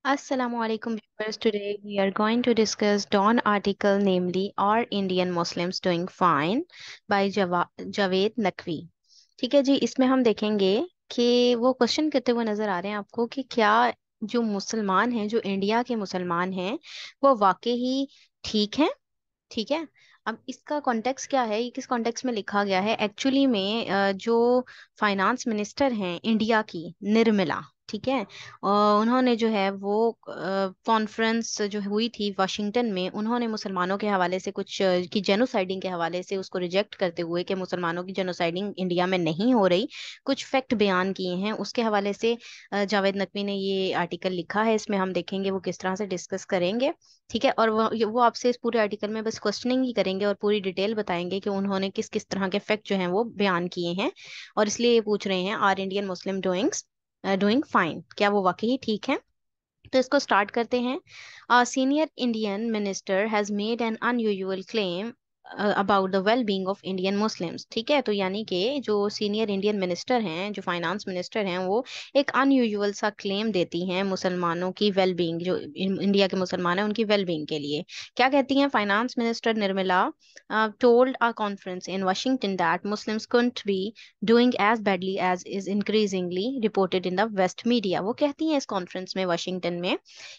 Assalamualaikum viewers. Today we are going to discuss Dawn article, namely "Are Indian Muslims Doing Fine" by Javed Naqvi. ठीक है जी, इसमें हम देखेंगे कि वो क्वेश्चन करते हुए नजर आ रहे हैं आपको कि क्या जो मुसलमान हैं, जो इंडिया के मुसलमान हैं, वो वाकई ही ठीक हैं। ठीक है। अब इसका कॉन्टेक्स्ट क्या है, ये किस कॉन्टेक्स्ट में लिखा गया है एक्चुअली में, जो फाइनेंस मिनिस्टर हैं इंडिया की, निर्मला, ठीक है, उन्होंने जो है वो कॉन्फ्रेंस जो हुई थी वाशिंगटन में, उन्होंने मुसलमानों के हवाले से कुछ की जेनोसाइडिंग के हवाले से उसको रिजेक्ट करते हुए कि मुसलमानों की जेनोसाइडिंग इंडिया में नहीं हो रही, कुछ फैक्ट बयान किए हैं। उसके हवाले से जावेद नकवी ने ये आर्टिकल लिखा है। इसमें हम देखेंगे वो किस तरह से डिस्कस करेंगे। ठीक है। और वो आपसे इस पूरे आर्टिकल में बस क्वेश्चनिंग ही करेंगे और पूरी डिटेल बताएंगे कि उन्होंने किस किस तरह के फैक्ट जो हैं वो बयान किए हैं। और इसलिए ये पूछ रहे हैं, are Indian Muslim doing fine, क्या वो वाकई ही ठीक है। तो इसको स्टार्ट करते हैं। Senior Indian minister has made an unusual claim about the well being of Indian Muslims. ठीक है, तो यानी कि जो सीनियर इंडियन मिनिस्टर हैं, जो फाइनेंस मिनिस्टर हैं, वो एक अनयूजुअल सा क्लेम देती हैं मुसलमानों की वेल बीइंग, जो इंडिया के मुसलमान हैं उनकी वेल बीइंग के लिए। क्या कहती हैं finance minister Nirmala? Told a conference in Washington that Muslims couldn't be doing as badly as is increasingly reported in the West media। वो कहती हैं इस कॉन्फ्रेंस में, वाशिंगटन में,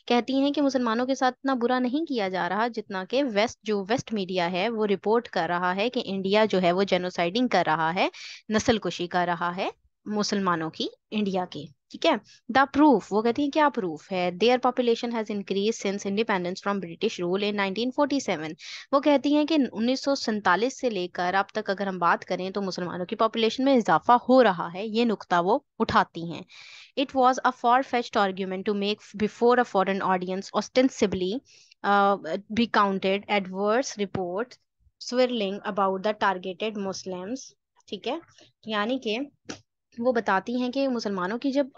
कहती हैं कि मुसलमानों के साथ इतना बुरा नहीं किया जा रहा जितना कि वेस्ट मीडिया है वो रिपोर्ट कर रहा है कि इंडिया जो है वो जेनोसाइडिंग कर रहा है, नस्ल कुशी कर रहा है मुसलमानों की, इंडिया की। ठीक है। द प्रूफ, वो कहती हैं क्या प्रूफ है? Their population has increase since independence from British rule in 1947। वो कहती हैं कि 1947 से लेकर अब तक अगर हम बात करें तो मुसलमानों की पॉपुलेशन में इजाफा हो रहा है, ये नुक्ता वो उठाती हैं। It was a far-fetched argument to make before a foreign audience, ostensibly be counted adverse reports swirling about the targeted Muslims। ठीक है। यानी कि वो बताती हैं कि मुसलमानों की जब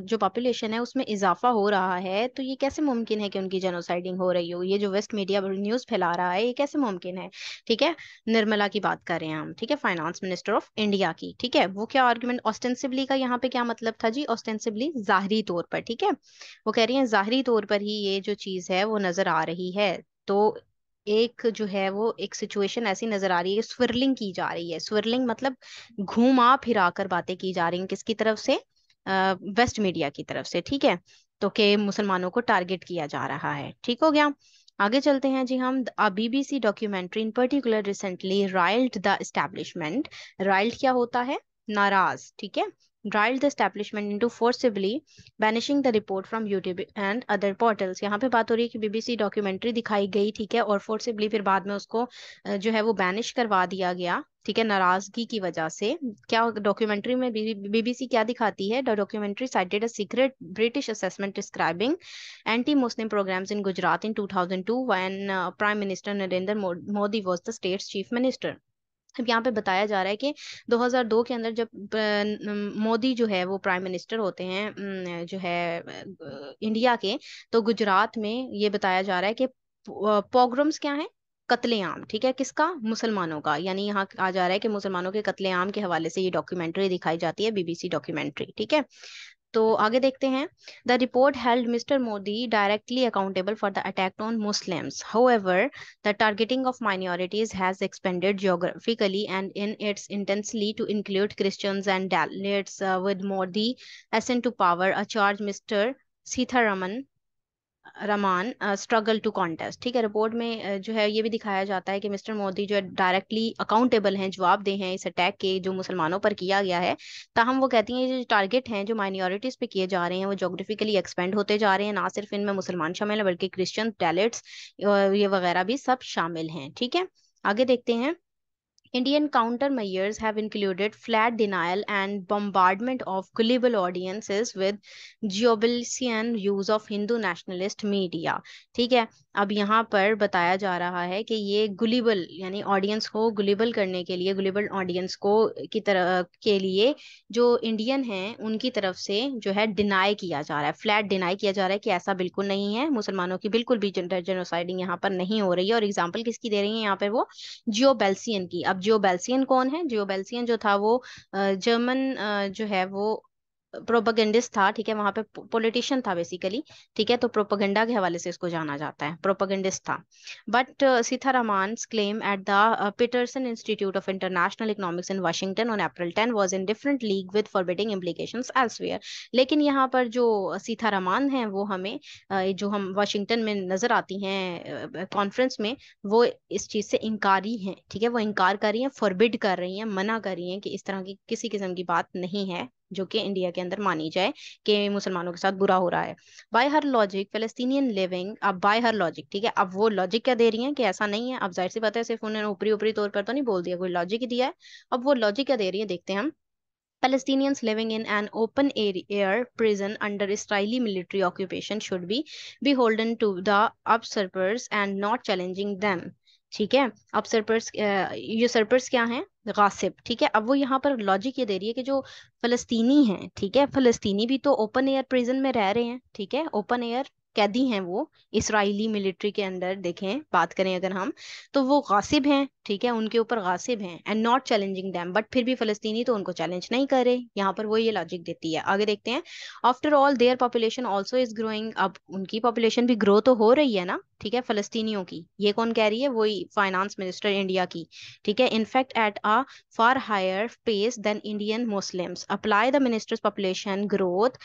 जो पॉपुलेशन है उसमें इजाफा हो रहा है, तो ये कैसे मुमकिन है कि उनकी जेनोसाइडिंग हो रही हो? ये जो वेस्ट मीडिया न्यूज़ फैला रहा है, ये कैसे मुमकिन है? ठीक है। निर्मला की बात कर रहे हैं हम, ठीक है, फाइनेंस मिनिस्टर ऑफ इंडिया की। ठीक है। वो क्या आर्गुमेंट, ऑस्टेंसिबली का यहाँ पे क्या मतलब था जी? ऑस्टेंसिबली जाहिरी तौर पर। ठीक है। वो कह रही हैं जाहिरी तौर पर ही ये जो चीज है वो नजर आ रही है। तो एक जो है वो एक सिचुएशन ऐसी नजर आ रही है, स्विरलिंग की जा रही है। स्विरलिंग मतलब घुमा फिरा कर बातें की जा रही हैं, किसकी तरफ से? वेस्ट मीडिया की तरफ से। ठीक है। तो के मुसलमानों को टारगेट किया जा रहा है। ठीक हो गया। आगे चलते हैं जी हम। BBC documentary in particular recently riled the establishment. Riled क्या होता है? नाराज। ठीक है। riled the establishment into forcibly banishing the report from YouTube and other portals। यहाँ पे बात हो रही है कि बीबीसी डॉक्यूमेंट्री दिखाई गई, ठीक है, और फोर्सिबली फिर बाद में उसको जो है वो बैनिश करवा दिया गया। ठीक है, नाराजगी की वजह से। क्या डॉक्यूमेंट्री में बीबीसी क्या दिखाती है? The documentary cited a secret British assessment describing anti-Muslim programs in Gujarat in 2002 when Prime Minister Narendra Modi was the state's chief minister। अब यहाँ पे बताया जा रहा है कि 2002 के अंदर जब मोदी जो है वो प्राइम मिनिस्टर होते हैं, जो है इंडिया के, तो गुजरात में ये बताया जा रहा है कि पोग्राम्स क्या है? कत्लेआम। ठीक है, किसका? मुसलमानों का। यानी यहाँ आ जा रहा है कि मुसलमानों के कत्लेआम के हवाले से ये डॉक्यूमेंट्री दिखाई जाती है, बीबीसी डॉक्यूमेंट्री। ठीक है। तो आगे देखते हैं। The report held mister Modi directly accountable for the attack on Muslims. However the targeting of minorities has expanded geographically and in its intensely to include Christians and dalits with Modi ascent to power, a charge Mr. Sitharaman Raman struggle to contest. ठीक है। Report में जो है ये भी दिखाया जाता है कि मिस्टर मोदी जो है डायरेक्टली अकाउंटेबल हैं, जवाबदेह हैं इस अटैक के जो मुसलमानों पर किया गया है। ताहम वो कहती हैं ये जो टारगेट हैं जो माइनॉरिटीज पे किए जा रहे हैं वो जोग्राफिकली एक्सपेंड होते जा रहे हैं। ना सिर्फ इनमें मुसलमान शामिल है बल्कि क्रिश्चियन, टैलेट्स, ये वगैरह भी सब शामिल हैं। ठीक है। आगे देखते हैं। Indian countermeasures have included flat denial and bombardment of gullible audiences with Goebbelsian use of Hindu nationalist media। ठीक है। अब यहाँ पर बताया जा रहा है कि ये गुलिबल, यानी ऑडियंस को गुलिबल करने के लिए, गुलिबल ऑडियंस को की तरह के लिए जो इंडियन हैं उनकी तरफ से जो है डिनाई किया जा रहा है, फ्लैट डिनाई किया जा रहा है कि ऐसा बिल्कुल नहीं है, मुसलमानों की बिल्कुल भी जेनोसाइडिंग यहाँ पर नहीं हो रही है। और एग्जाम्पल किसकी दे रही है यहाँ पर? वो जियो बेल्सियन की। अब जियो बेल्सियन कौन है? जियो बेल्सियन जो था वो जर्मन जो है वो प्रोपेगेंडिस्ट था, ठीक है, वहां पे पॉलिटिशियन था बेसिकली, ठीक है, तो प्रोपेगेंडा के हवाले से इसको जाना जाता है, प्रोपेगेंडिस्ट था। But Sitharaman's claim at the Peterson institute of international economics in Washington on April 10 was in different league with forbidding implications elsewhere. लेकिन यहाँ पर जो सीतारामन हैं वो हमें जो हम वाशिंगटन में नजर आती हैं कॉन्फ्रेंस में, वो इस चीज से इनकारी हैं, ठीक है, वो इनकार कर रही हैं, फॉरबिड कर रही हैं, मना कर रही हैं कि इस तरह की किसी किस्म की बात नहीं है जो कि इंडिया के अंदर मानी जाए कि मुसलमानों के साथ बुरा हो रहा है। बाय हर लॉजिक फेलेस्तीनियन लिविंग, अब बाय हर लॉजिक, ठीक है, अब वो लॉजिक क्या दे रही है कि ऐसा नहीं है, अब जाहिर सी बात है सिर्फ उन्होंने ऊपरी ऊपरी तौर पर तो नहीं बोल दिया, कोई लॉजिक ही दिया है। अब वो लॉजिक क्या दे रही है देखते हैं हम। Palestinians living in an open air prison under Israeli military occupation should be beholden to the usurpers and not challenging them। ठीक है, अपसर्पर्स, यूसर्पर्स क्या हैं, गासिब, ठीक है। अब वो यहाँ पर लॉजिक ये दे रही है कि जो फलस्तीनी हैं, ठीक है, फलस्तीनी भी तो ओपन एयर प्रिजन में रह रहे हैं, ठीक है, ओपन एयर कैदी हैं वो इसराइली मिलिट्री के अंदर, देखें बात करें अगर हम, तो वो गासिब हैं, ठीक है, उनके ऊपर गासिब हैं, and not challenging them, but फिर भी फलस्तीनी तो उनको चैलेंज नहीं करे, यहाँ पर वो ये लॉजिक देती है। आगे देखते हैं। After all their population also is growing, अब उनकी पॉपुलेशन भी ग्रो तो हो रही है ना, ठीक है, फलस्तीनियों की, ये कौन कह रही है, वही फाइनेंस मिनिस्टर इंडिया की, ठीक है, in fact at a far higher pace than Indian Muslims. Apply the minister's population growth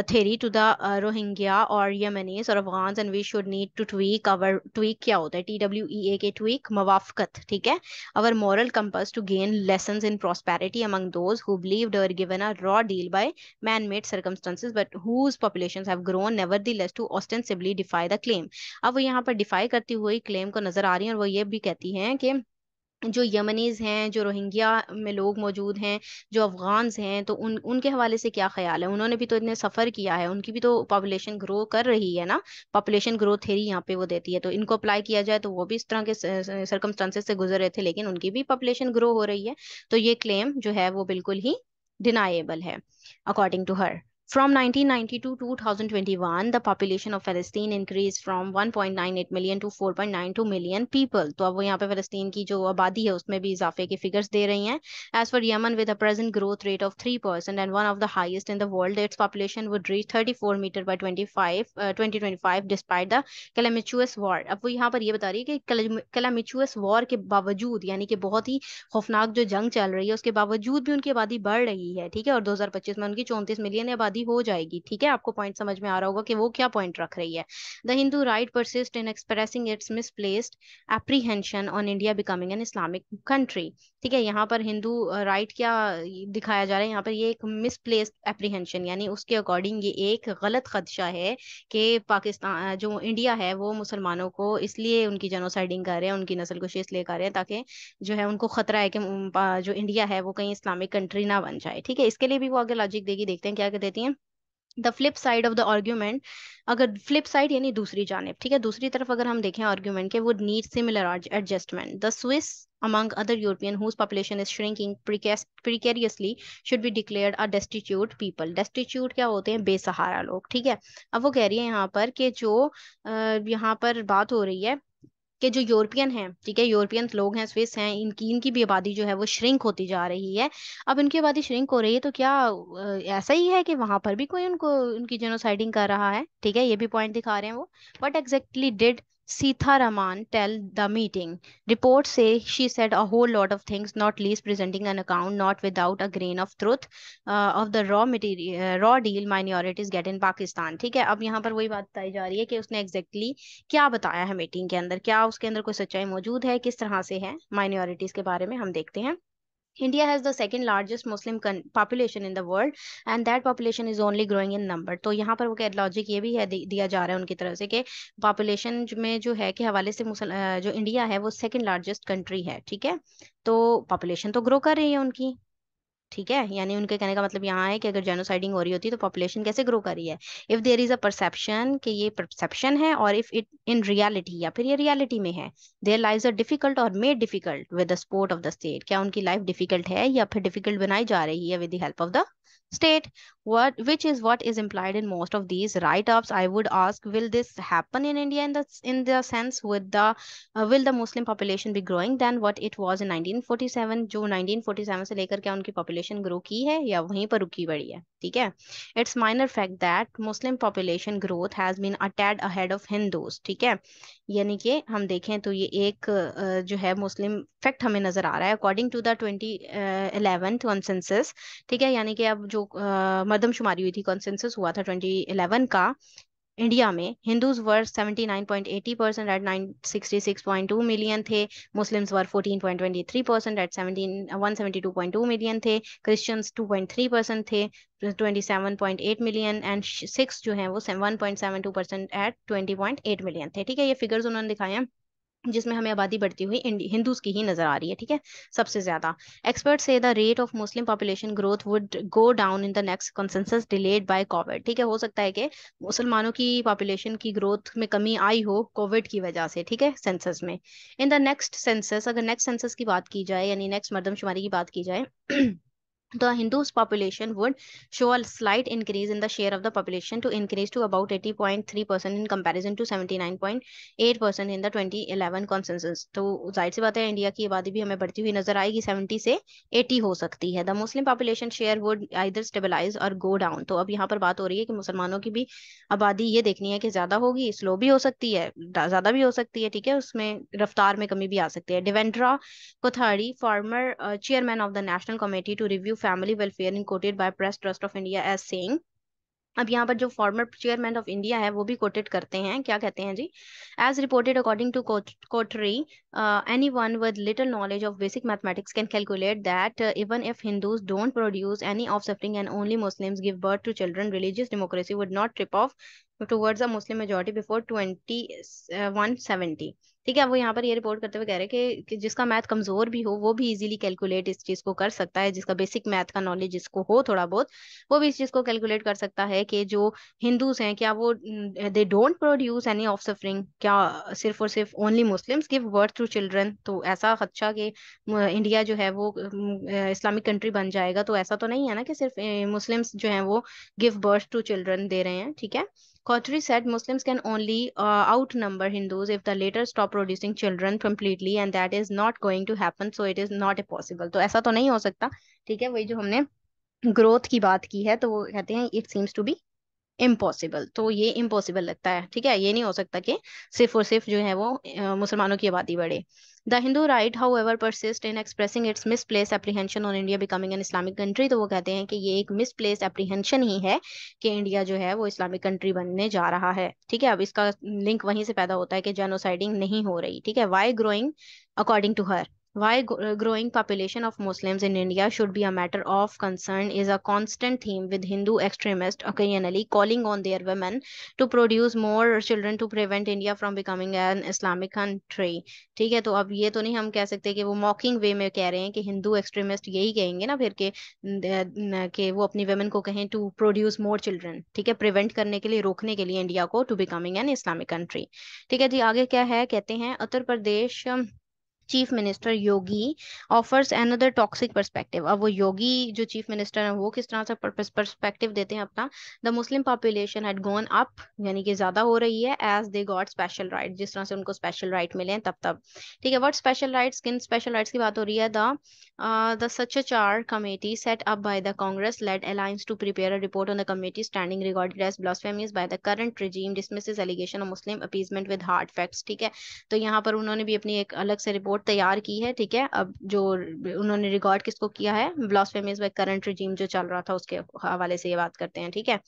theory to the Rohingya or Yemenis or Afghans and we should need to tweak our, tweak क्या होता है, TWEAK, tweak, मवाफकत, ठीक है, our moral compass to gain lessons in prosperity among those who believed or given a raw deal by man-made circumstances but whose populations have grown nevertheless to ostensibly defy the claim। अब वो यहाँ पर DeFi करती हुई claim को नजर आ रही है और वो ये भी कहती हैं कि जो यमनीज हैं, जो रोहिंग्या में लोग मौजूद हैं, जो अफगान्स हैं, तो उनके हवाले से क्या ख्याल है, उन्होंने भी तो इतने सफ़र किया है, उनकी भी तो पॉपुलेशन ग्रो कर रही है ना, पॉपुलेशन ग्रोथ थ्योरी यहाँ पे वो देती है, तो इनको अप्लाई किया जाए तो वो भी इस तरह के सरकमस्टांसेस से गुजर रहे थे लेकिन उनकी भी पॉपुलेशन ग्रो हो रही है, तो ये क्लेम जो है वो बिल्कुल ही डिनाएबल है according to her. From 1990 to 2021, the population of Palestine increased from 1.98 million to 4.92 million people। तो अब वो यहाँ पे फ़लस्तीन की जो आबादी है उसमें भी इजाफे के फिगर्स दे रही हैं। As for Yemen, with a present growth rate of 3% and one of the highest in the world, its population would reach 34 meter by 2025 despite the calamitous war। अब वो यहाँ पर ये बता रही है कि calamitous war के बावजूद, यानी कि बहुत ही खौफनाक जो जंग चल रही है उसके बावजूद भी उनकी आबादी बढ़ रही है, ठीक है, और 2025 में उनकी 34 मिलियन आबादी हो जाएगी, ठीक है, आपको पॉइंट समझ में आ रहा होगा कि वो क्या पॉइंट रख रही है। The Hindu right persist in expressing it's misplaced apprehension on India becoming an Islamic country. ठीक है, यहाँ पर हिंदू राइट क्या दिखाया जा रहा है, यहाँ पर ये एक मिसप्लेस्ड एप्रीहेंशन, यानी उसके अकॉर्डिंग ये एक गलत खदशा है कि पाकिस्तान जो इंडिया है वो मुसलमानों को इसलिए उनकी जेनोसाइडिंग कर रहे हैं, उनकी नस्ल कुशी इसलिए कर रहे हैं ताकि जो है उनको खतरा है कि जो इंडिया है वो कहीं इस्लामिक कंट्री ना बन जाए, ठीक है, इसके लिए भी वो आगे लॉजिक देगी, देखते हैं क्या क्या देती हैं। The flip side of the argument, अगर फ्लिप साइड यानी दूसरी जानिब, ठीक है, दूसरी तरफ अगर हम देखें आर्ग्यूमेंट के, would need similar adjustment. The Swiss among other European whose population is shrinking precariously should be declared a destitute people। destitute क्या होते हैं, बेसहारा लोग, ठीक है। अब वो कह रही है यहाँ पर कि जो यहाँ पर बात हो रही है कि जो यूरोपियन हैं, ठीक है, यूरोपियन लोग हैं, स्विस हैं, इनकी भी आबादी जो है वो श्रिंक होती जा रही है। अब इनकी आबादी श्रिंक हो रही है तो क्या ऐसा ही है कि वहां पर भी कोई उनको उनकी जेनोसाइडिंग कर रहा है, ठीक है, ये भी पॉइंट दिखा रहे हैं वो। What exactly did Sitaraman tell the meeting? Reports say she said a whole lot of things, not least presenting an account not without a grain of truth of the raw material, raw deal minorities get in Pakistan। ठीक है, अब यहाँ पर वही बात बताई जा रही है कि उसने एग्जैक्टली क्या बताया है मीटिंग के अंदर, क्या उसके अंदर कोई सच्चाई मौजूद है, किस तरह से है माइनॉरिटीज के बारे में हम देखते हैं। India has the second largest Muslim population in the world and that population is only growing in number। तो यहाँ पर वो क्या लॉजिक ये भी है दिया जा रहा है उनकी तरफ से कि पॉपुलेशन में जो है के हवाले से जो इंडिया है वो सेकंड लार्जेस्ट कंट्री है, ठीक है, तो पॉपुलेशन तो ग्रो कर रही है उनकी, ठीक है, यानी उनके कहने का मतलब यहाँ है कि अगर जेनोसाइडिंग हो रही होती तो पॉपुलेशन कैसे ग्रो कर रही है। If there is a perception कि ये परसेप्शन है और इफ इट इन रियलिटी या फिर ये रियलिटी में है, देयर लाइव्स आर डिफिकल्ट और made difficult with the support of the state, क्या उनकी लाइफ डिफिकल्ट है या फिर डिफिकल्ट बनाई जा रही है with the help of the state. what is implied in most of these write-ups. I would ask, will this happen in India in the sense with the will the Muslim population be growing than what it was in 1947? जो 1947 से लेकर क्या उनकी population grow की है या वहीं पर रुकी पड़ी है? ठीक है. It's minor fact that Muslim population growth has been a tad ahead of Hindus. ठीक है. यानी कि हम देखें तो ये एक जो है मुस्लिम फैक्ट हमें नजर आ रहा है अकॉर्डिंग टू द 2011 कॉन्सेंसस. ठीक है. यानी कि अब जो मर्दमशुमारी हुई थी, कॉन्सेंसस हुआ था 2011 का, इंडिया में हिंदूज वर 79.80% एट 966.2 मिलियन थे. मुस्लिम्स वर 14.23% एट 172.2 मिलियन थे. क्रिश्चियंस 2.3% थे, 27.8 मिलियन. एंड सिक्स जो हैं वो 1.72% एट 20.8 मिलियन थे. ठीक है. ये फिगर्स उन्होंने दिखाए हैं जिसमें हमें आबादी बढ़ती हुई हिंदूज की ही नजर आ रही है. ठीक है. सबसे ज्यादा एक्सपर्ट से the rate of Muslim population growth would go down in the next consensus delayed by Covid. ठीक है. हो सकता है कि मुसलमानों की पॉपुलेशन की ग्रोथ में कमी आई हो कोविड की वजह से. ठीक है. सेंसस में इन द नेक्स्ट सेंसस, अगर नेक्स्ट सेंसस की बात की जाए यानी नेक्स्ट मर्दमशुमारी की बात की जाए the Hindus population would show a slight increase in the share of the population to increase to about 80.3% in comparison to 79.8% in the 2011 consensus. तो जाहिर सी बात है इंडिया की आबादी भी हमें बढ़ती हुई नजर आएगी, 70 से 80 हो सकती है. The Muslim population share would either stabilise or go down. तो अब यहाँ पर बात हो रही है कि मुसलमानों की भी आबादी ये देखनी है कि ज्यादा होगी, स्लो भी हो सकती है, ज्यादा भी हो सकती है. ठीक है. उसमें रफ्तार में कमी भी आ सकती है. Devendra Kothari, former chairman of the National Committee to Review Family Welfare, and quoted by Press Trust of India as saying, अब यहाँ पर जो फॉर्मर चेयरमैन ऑफ इंडिया है वो भी कोटेड करते हैं. क्या कहते हैं जी? As reported according to coterie, any one with little knowledge of basic mathematics can calculate that even if Hindus don't produce any offspring and only Muslims give birth to children, religious democracy would not trip off towards a Muslim majority before 2170. ठीक है. वो यहाँ पर ये report करते हुए कह रहे हैं कि जिसका मैथ कमजोर भी हो वो भी इजीली कैलकुलेट इस चीज को कर सकता है, जिसका बेसिक मैथ का नॉलेज जिसको हो थोड़ा बहुत, वो भी इस चीज को कैलकुलेट कर सकता है कि जो हिंदूज हैं क्या वो they don't produce any of suffering, क्या सिर्फ और सिर्फ only Muslims give birth to children. तो ऐसा खदशा कि इंडिया जो है वो इस्लामिक कंट्री बन जाएगा, तो ऐसा तो नहीं है ना कि सिर्फ मुस्लिम्स जो हैं वो गिव बर्थ टू चिल्ड्रन दे रहे हैं. ठीक है. Kotri said Muslims can only outnumber Hindus if the latter stop producing children completely, and that is not going to happen, so it is not a possible. तो ऐसा तो नहीं हो सकता. ठीक है. वही जो हमने ग्रोथ की बात की है तो वो कहते हैं it seems to be impossible. तो ये इम्पॉसिबल लगता है. ठीक है. ये नहीं हो सकता कि सिर्फ और सिर्फ जो है वो मुसलमानों की आबादी बढ़े. The Hindu right how ever persist in expressing it's misplace apprehension on India becoming an Islamic country. तो वो कहते हैं कि ये एक मिसप्लेस एप्रीहेंशन ही है कि इंडिया जो है वो इस्लामिक कंट्री बनने जा रहा है. ठीक है. अब इसका लिंक वहीं से पैदा होता है कि जेनोसाइडिंग नहीं हो रही. ठीक है. Why growing according to her, why growing population of Muslims in India should be a matter of concern is a constant theme, with Hindu extremists occasionally calling on their women to produce more children to prevent India from becoming an Islamic country. ठीक है. तो अब ये तो नहीं हम कह सकते कि वो मॉकिंग वे में कह रहे हैं कि हिंदू एक्सट्रीमिस्ट यही कहेंगे ना फिर कि वो अपनी वेमेन को कहें टू प्रोड्यूस मोर चिल्ड्रन. ठीक है. प्रिवेंट करने के लिए, रोकने के लिए इंडिया को to becoming an Islamic country. ठीक है जी. आगे क्या है कहते हैं, Uttar Pradesh chief minister Yogi offers another toxic perspective. अब वो योगी जो चीफ मिनिस्टर हैं वो किस तरह से पर्सपेक्टिव देते हैं अपना. The Muslim population had gone up, यानी कि ज्यादा हो रही है, as they got special right, जिस तरह से उनको स्पेशल राइट मिले हैं तब. ठीक है. व्हाट स्पेशल राइट्स, किन स्पेशल राइट्स की बात हो रही है. The Sachar committee set up by the Congress led alliance to prepare a report on the committee standing regarded as blasphemies by the current regime dismisses allegation of Muslim appeasement with hard facts. ठीक है. तो यहाँ पर उन्होंने भी अपनी एक अलग से रिपोर्ट तैयार की है. ठीक है. अब जो उन्होंने रिकॉर्ड किसको किया है, ब्लास्फेमीज बाय करंट रिजीम जो चल रहा था उसके हवाले से ये बात करते हैं. ठीक है.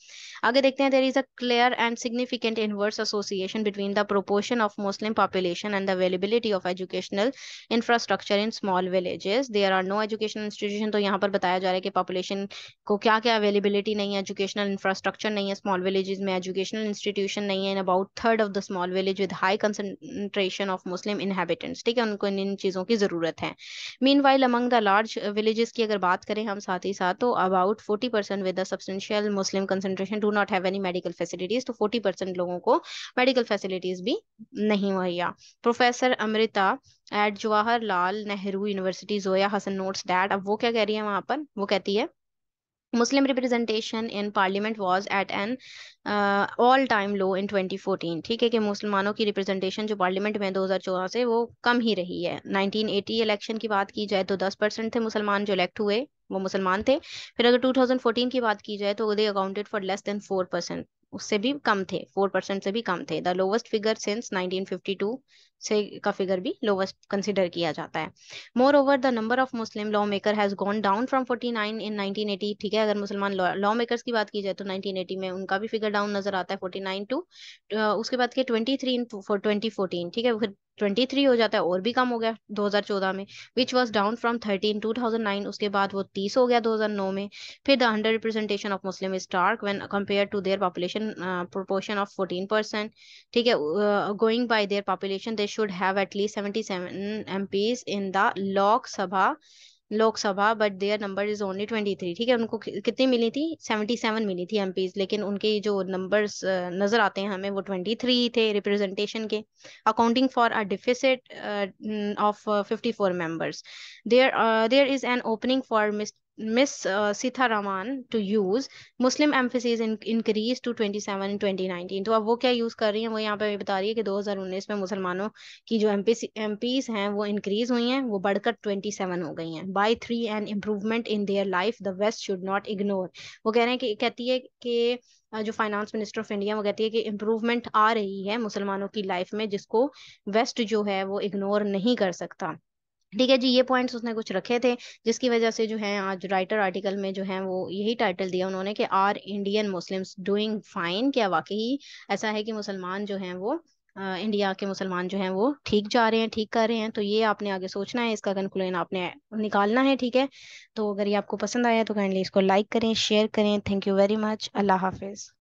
आगे देखते हैं. There is a clear and significant inverse association between the proportion of Muslim population and the availability of educational infrastructure in small villages. There are no educational institution. तो यहाँ पर बताया जा रहा है कि पॉपुलेशन को क्या क्या अवेलेबिलिटी नहीं है, एजुकेशनल इंफ्रास्ट्रक्चर नहीं है स्मॉल विलेजेस में, एजुकेशनल इंस्टीट्यूशन नहीं है in about third of the small village with high concentration of Muslim inhabitants. ठीक है. उनको इन चीजों की जरूरत है. Meanwhile among the large villages की अगर बात करें हम साथ ही साथ, तो about 40% with the substantial Muslim concentration do not have any medical facilities. तो 40% लोगों को मेडिकल फैसिलिटीज भी नहीं मुहैया. Professor Amrita eight Jawaharlal Nehru university Zoya Hasan notes that. अब वो क्या कह रही है वहां पर, वो कहती है Muslim representation in parliament was at an all time low in 2014। ठीक है कि मुसलमानों की रिप्रेजेंटेशन जो पार्लियामेंट में 2014 से वो कम ही रही है। 1980 इलेक्शन की बात की जाए तो 10% थे मुसलमान जो इलेक्ट हुए, वो मुसलमान थे। फिर अगर 2014 की बात की जाए तो दे अकाउंटेड फॉर लेस देन 4%, उससे भी कम थे, 4% से भी कम थे। द लोवेस्ट फिगर सिंस 1952 से का फिगर भी लोवेस्ट कंसिडर किया जाता है। More over the number of Muslim law maker has gone down from 49 इन 1980। ठीक है, अगर मुसलमान लॉ मेकर्स की बात की जाए तो 1980 में उनका भी फिगर डाउन नजर आता है 49 टू, उसके बाद के 23 इन फॉर 2014। ठीक है, फिर 23 हो जाता है और भी कम हो गया 2014 में, विच वॉज डाउन फ्रॉम 13 2009। उसके बाद वो 30 हो गया 2009 में। फिर the under representation of Muslim is stark when compare to their population proportion of 14%। ठीक है, going by their population they should have at least 77 MPs in the Lok Sabha but their number is only 23। ठीक है, उनको कितनी मिली थी, 77 मिली थी एमपीज, लेकिन उनके जो नंबर्स नजर आते हैं हमें वो 23 थे रिप्रेजेंटेशन के, accounting for a deficit of 54 members. There is an opening for miss Sitharaman to use Muslim emphasis increase to 27 in 2019। तो अब वो क्या यूज कर रही हैं, वो यहाँ पे बता रही है कि 2019 में मुसलमानों की जो एमपीज हैं वो इंक्रीज हुई हैं, वो बढ़कर 27 हो गई हैं। By 3 an improvement in their life the west should not ignore. वो कह रहे हैं कि कहती है कि जो फाइनेंस मिनिस्टर ऑफ इंडिया वो कहती है कि इम्प्रूवमेंट आ रही है मुसलमानों की लाइफ में, जिसको वेस्ट जो है वो इग्नोर नहीं कर सकता। ठीक है जी, ये पॉइंट्स उसने कुछ रखे थे, जिसकी वजह से जो है आज राइटर आर्टिकल में जो है वो यही टाइटल दिया उन्होंने कि are Indian Muslims doing fine. क्या वाकई ऐसा है कि मुसलमान जो हैं वो इंडिया के मुसलमान जो हैं वो ठीक जा रहे हैं, ठीक कर रहे हैं? तो ये आपने आगे सोचना है, इसका कंक्लूजन आपने निकालना है। ठीक है, तो अगर ये आपको पसंद आया तो काइंडली इसको लाइक करें, शेयर करें। Thank you very much. Allah Hafiz.